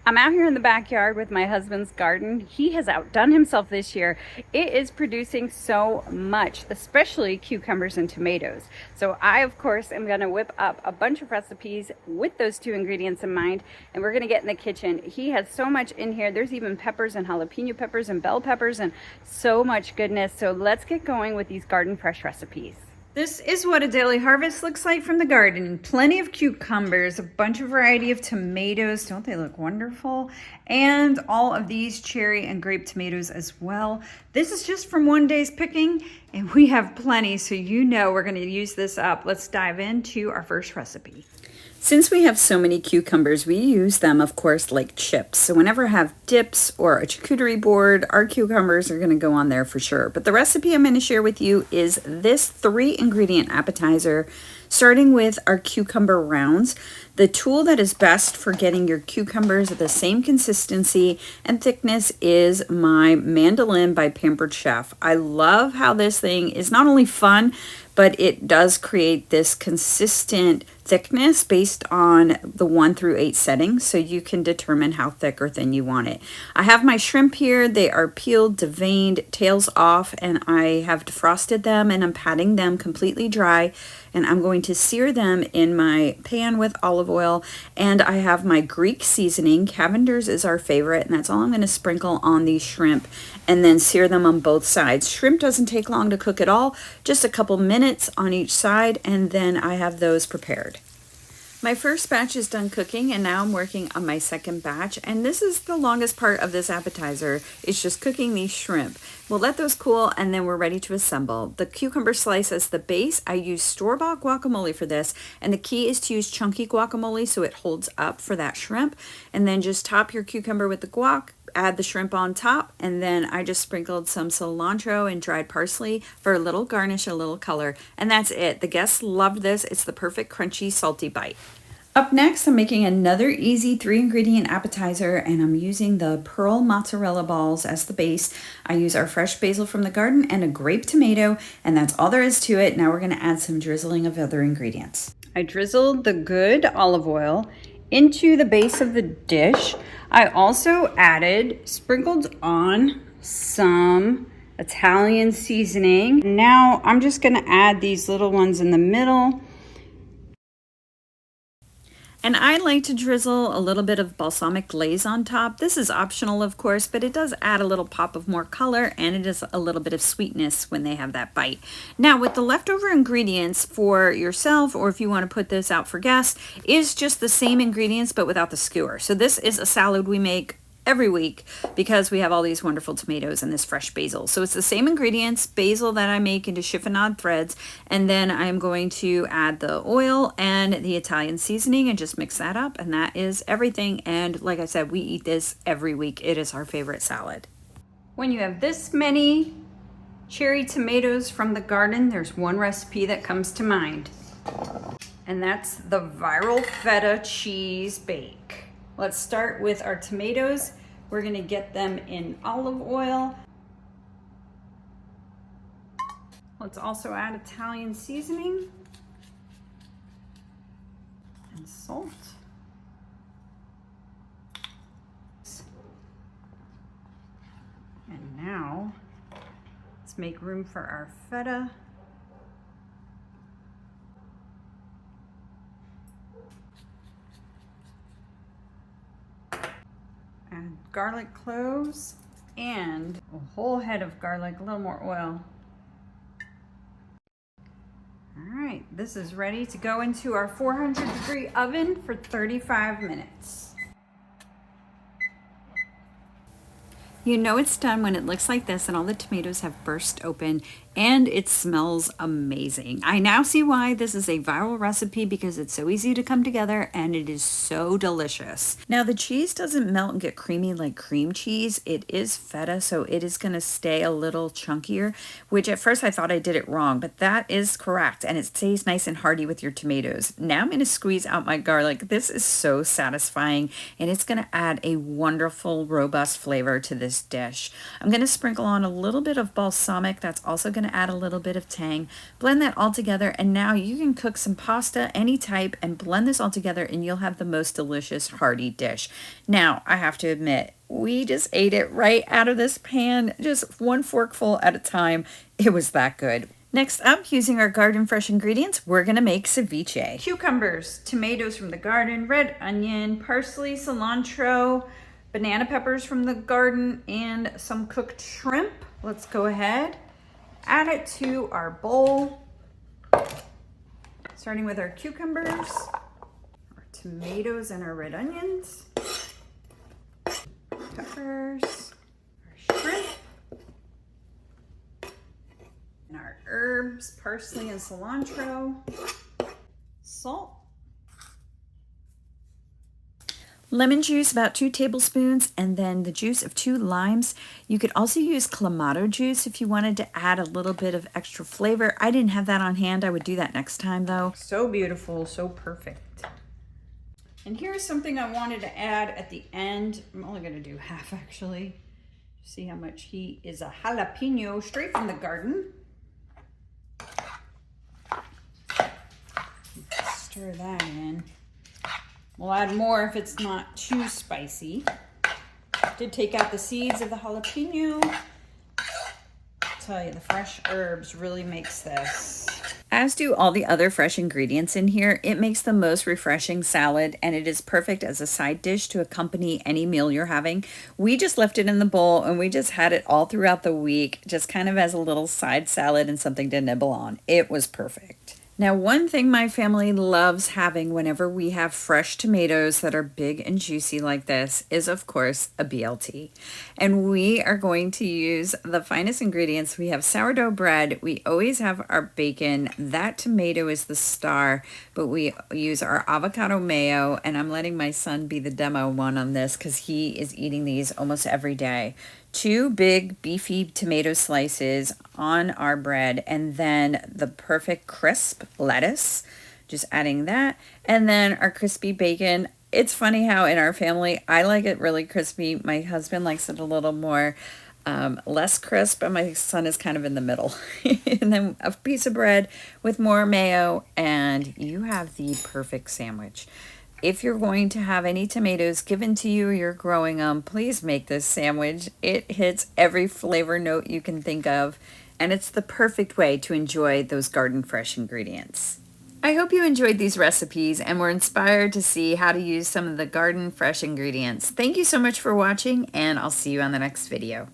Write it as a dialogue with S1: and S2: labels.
S1: I'm out here in the backyard with my husband's garden. He has outdone himself this year. It is producing so much, especially cucumbers and tomatoes. So I, of course, am gonna whip up a bunch of recipes with those two ingredients in mind, and we're gonna get in the kitchen. He has so much in here. There's even peppers and jalapeno peppers and bell peppers and so much goodness. So let's get going with these garden fresh recipes. This is what a daily harvest looks like from the garden. Plenty of cucumbers, a bunch of variety of tomatoes. Don't they look wonderful? And all of these cherry and grape tomatoes as well. This is just from one day's picking, and we have plenty, so you know we're gonna use this up. Let's dive into our first recipe. Since we have so many cucumbers, we use them, of course, like chips. So whenever I have dips or a charcuterie board, our cucumbers are going to go on there for sure. But the recipe I'm going to share with you is this 3-ingredient appetizer, starting with our cucumber rounds. The tool that is best for getting your cucumbers the same consistency and thickness is my Mandolin by Pampered Chef. I love how this thing is not only fun, but it does create this consistent thickness based on the 1 through 8 settings, so you can determine how thick or thin you want it. I have my shrimp here. They are peeled, deveined, tails off, and I have defrosted them, and I'm patting them completely dry, and I'm going to sear them in my pan with olive oil. And I have my Greek seasoning. Cavender's is our favorite, and that's all I'm going to sprinkle on these shrimp and then sear them on both sides. Shrimp doesn't take long to cook at all, just a couple minutes on each side, and then I have those prepared. My first batch is done cooking, and now I'm working on my second batch, and this is the longest part of this appetizer. It's just cooking these shrimp. We'll let those cool, and then we're ready to assemble. The cucumber slice as the base. I use store-bought guacamole for this, and the key is to use chunky guacamole so it holds up for that shrimp. And then just top your cucumber with the guac, add the shrimp on top, and then I just sprinkled some cilantro and dried parsley for a little garnish, a little color, and that's it. The guests loved this. It's the perfect crunchy, salty bite. Up next, I'm making another easy 3-ingredient appetizer, and I'm using the pearl mozzarella balls as the base. I use our fresh basil from the garden and a grape tomato, and that's all there is to it. Now we're going to add some drizzling of other ingredients. I drizzled the good olive oil into the base of the dish. I also sprinkled on some Italian seasoning. Now I'm just going to add these little ones in the middle. And I like to drizzle a little bit of balsamic glaze on top. This is optional, of course, but it does add a little pop of more color, and it is a little bit of sweetness when they have that bite. Now, with the leftover ingredients for yourself, or if you want to put this out for guests, is just the same ingredients but without the skewer. So this is a salad we make every week because we have all these wonderful tomatoes and this fresh basil. So it's the same ingredients, basil that I make into chiffonade threads, and then I'm going to add the oil and the Italian seasoning and just mix that up, and that is everything. And like I said, we eat this every week. It is our favorite salad. When you have this many cherry tomatoes from the garden, there's one recipe that comes to mind, and that's the viral feta cheese bake. Let's start with our tomatoes. We're gonna get them in olive oil. Let's also add Italian seasoning and salt. And now, let's make room for our feta. Add garlic cloves and a whole head of garlic, a little more oil. All right, this is ready to go into our 400-degree oven for 35 minutes. You know it's done when it looks like this and all the tomatoes have burst open and it smells amazing. I now see why this is a viral recipe, because it's so easy to come together and it is so delicious. Now the cheese doesn't melt and get creamy like cream cheese. It is feta, so it is going to stay a little chunkier, which at first I thought I did it wrong, but that is correct, and it stays nice and hearty with your tomatoes. Now I'm going to squeeze out my garlic. This is so satisfying, and it's going to add a wonderful, robust flavor to this dish. I'm going to sprinkle on a little bit of balsamic. That's also going to
S2: to add a little bit of tang. Blend that all together, and now you can cook some pasta, any type, and blend this all together, and you'll have the most delicious hearty dish. Now, I have to admit, we just ate it right out of this pan, just one forkful at a time. It was that good. Next up, using our garden fresh ingredients, we're gonna make ceviche. Cucumbers, tomatoes from the garden, red onion, parsley, cilantro, banana peppers from the garden, and some cooked shrimp. Let's go ahead, add it to our bowl, starting with our cucumbers, our tomatoes, and our red onions, peppers, our shrimp, and our herbs, parsley and cilantro, salt, lemon juice, about 2 tablespoons, and then the juice of 2 limes. You could also use clamato juice if you wanted to add a little bit of extra flavor. I didn't have that on hand. I would do that next time though. So beautiful, so perfect. And here's something I wanted to add at the end. I'm only gonna do half actually. See how much heat is a jalapeno straight from the garden. Stir that in. We'll add more if it's not too spicy. Did take out the seeds of the jalapeno. I'll tell you, the fresh herbs really makes this. As do all the other fresh ingredients in here, it makes the most refreshing salad, and it is perfect as a side dish to accompany any meal you're having. We just left it in the bowl and we just had it all throughout the week, just kind of as a little side salad and something to nibble on. It was perfect. Now, one thing my family loves having whenever we have fresh tomatoes that are big and juicy like this is, of course, a BLT. And we are going to use the finest ingredients. We have sourdough bread. We always have our bacon. That tomato is the star, but we use our avocado mayo, and I'm letting my son be the demo one on this because he is eating these almost every day. 2 big beefy tomato slices on our bread, and then the perfect crisp lettuce, just adding that, and then our crispy bacon. It's funny how in our family I like it really crispy. My husband likes it a little more less crisp, and my son is kind of in the middle. And then a piece of bread with more mayo, and you have the perfect sandwich. If you're going to have any tomatoes given to you, you're growing them, please make this sandwich. It hits every flavor note you can think of, and it's the perfect way to enjoy those garden fresh ingredients. I hope you enjoyed these recipes and were inspired to see how to use some of the garden fresh ingredients. Thank you so much for watching, and I'll see you on the next video.